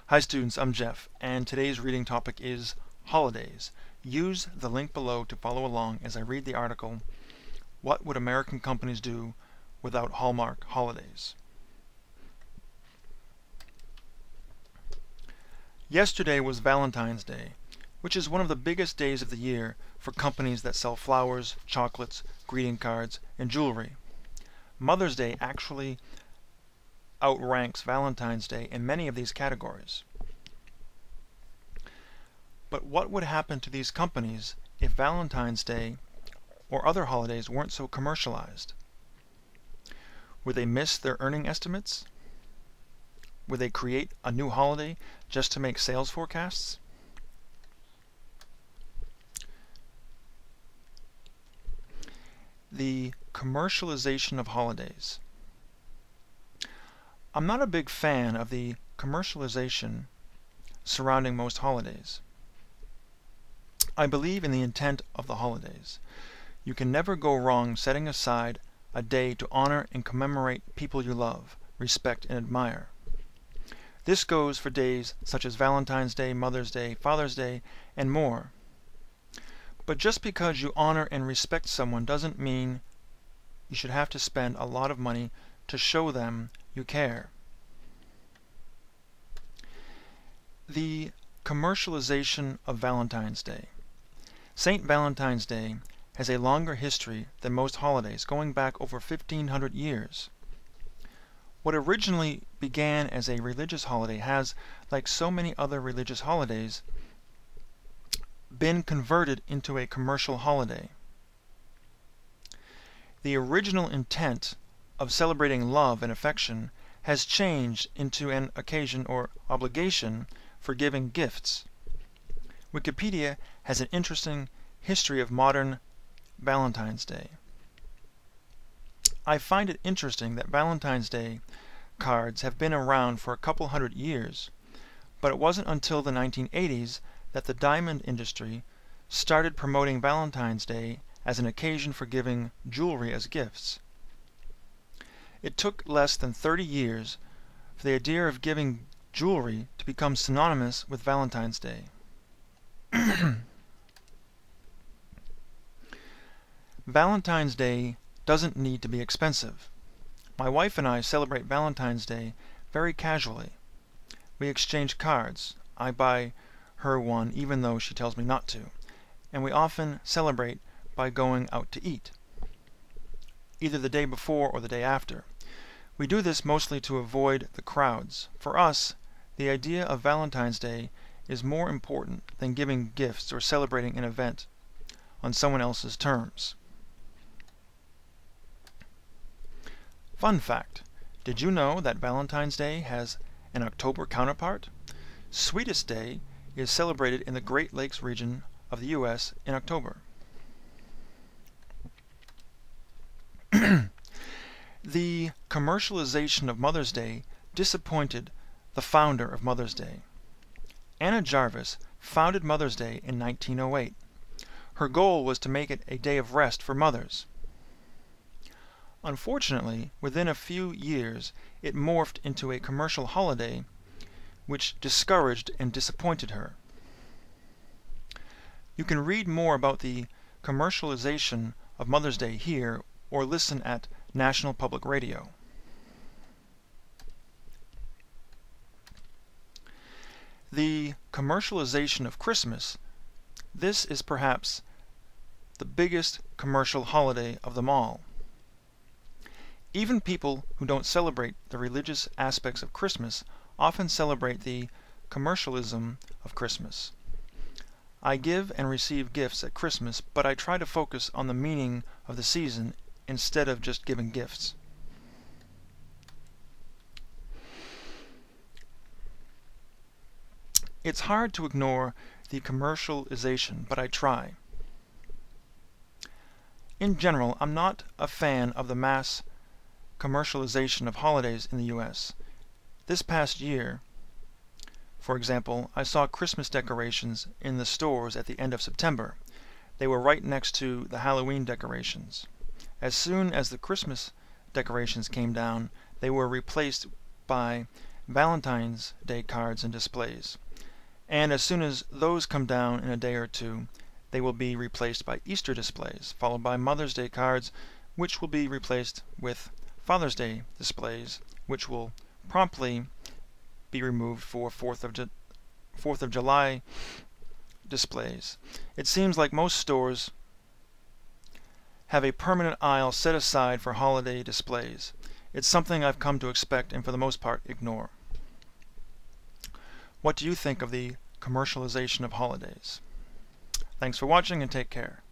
Hi students, I'm Jeff, and today's reading topic is Holidays. Use the link below to follow along as I read the article, What Would American Companies Do Without Hallmark Holidays? Yesterday was Valentine's Day, which is one of the biggest days of the year for companies that sell flowers, chocolates, greeting cards, and jewelry. Mother's Day actually outranks Valentine's Day in many of these categories. But what would happen to these companies if Valentine's Day or other holidays weren't so commercialized? Would they miss their earning estimates? Would they create a new holiday just to make sales forecasts? The commercialization of holidays. I'm not a big fan of the commercialization surrounding most holidays. I believe in the intent of the holidays. You can never go wrong setting aside a day to honor and commemorate people you love, respect, and admire. This goes for days such as Valentine's Day, Mother's Day, Father's Day, and more. But just because you honor and respect someone doesn't mean you should have to spend a lot of money to show them you care. The commercialization of Valentine's Day. St. Valentine's Day has a longer history than most holidays, going back over 1,500 years. What originally began as a religious holiday has, like so many other religious holidays, been converted into a commercial holiday. The original intent of celebrating love and affection has changed into an occasion or obligation for giving gifts. Wikipedia has an interesting history of modern Valentine's Day. I find it interesting that Valentine's Day cards have been around for a couple hundred years, but it wasn't until the 1980s that the diamond industry started promoting Valentine's Day as an occasion for giving jewelry as gifts. It took less than 30 years for the idea of giving jewelry to become synonymous with Valentine's Day. Valentine's Day doesn't need to be expensive. My wife and I celebrate Valentine's Day very casually. We exchange cards. I buy her one even though she tells me not to, and we often celebrate by going out to eat, either the day before or the day after. We do this mostly to avoid the crowds. For us, the idea of Valentine's Day is more important than giving gifts or celebrating an event on someone else's terms. Fun fact: did you know that Valentine's Day has an October counterpart? Sweetest Day is celebrated in the Great Lakes region of the U.S. in October. The commercialization of Mother's Day disappointed the founder of Mother's Day. Anna Jarvis founded Mother's Day in 1908. Her goal was to make it a day of rest for mothers. Unfortunately, within a few years, it morphed into a commercial holiday, which discouraged and disappointed her. You can read more about the commercialization of Mother's Day here or listen at National Public Radio. The commercialization of Christmas. This is perhaps the biggest commercial holiday of them all. Even people who don't celebrate the religious aspects of Christmas often celebrate the commercialism of Christmas. I give and receive gifts at Christmas, but I try to focus on the meaning of the season instead of just giving gifts. It's hard to ignore the commercialization, but I try. In general, I'm not a fan of the mass commercialization of holidays in the U.S. This past year, for example, I saw Christmas decorations in the stores at the end of September. They were right next to the Halloween decorations. As soon as the Christmas decorations came down, they were replaced by Valentine's Day cards and displays. And as soon as those come down in a day or two, they will be replaced by Easter displays, followed by Mother's Day cards, which will be replaced with Father's Day displays, which will promptly be removed for 4th of July displays. It seems like most stores have a permanent aisle set aside for holiday displays. It's something I've come to expect and for the most part ignore. What do you think of the commercialization of holidays? Thanks for watching and take care.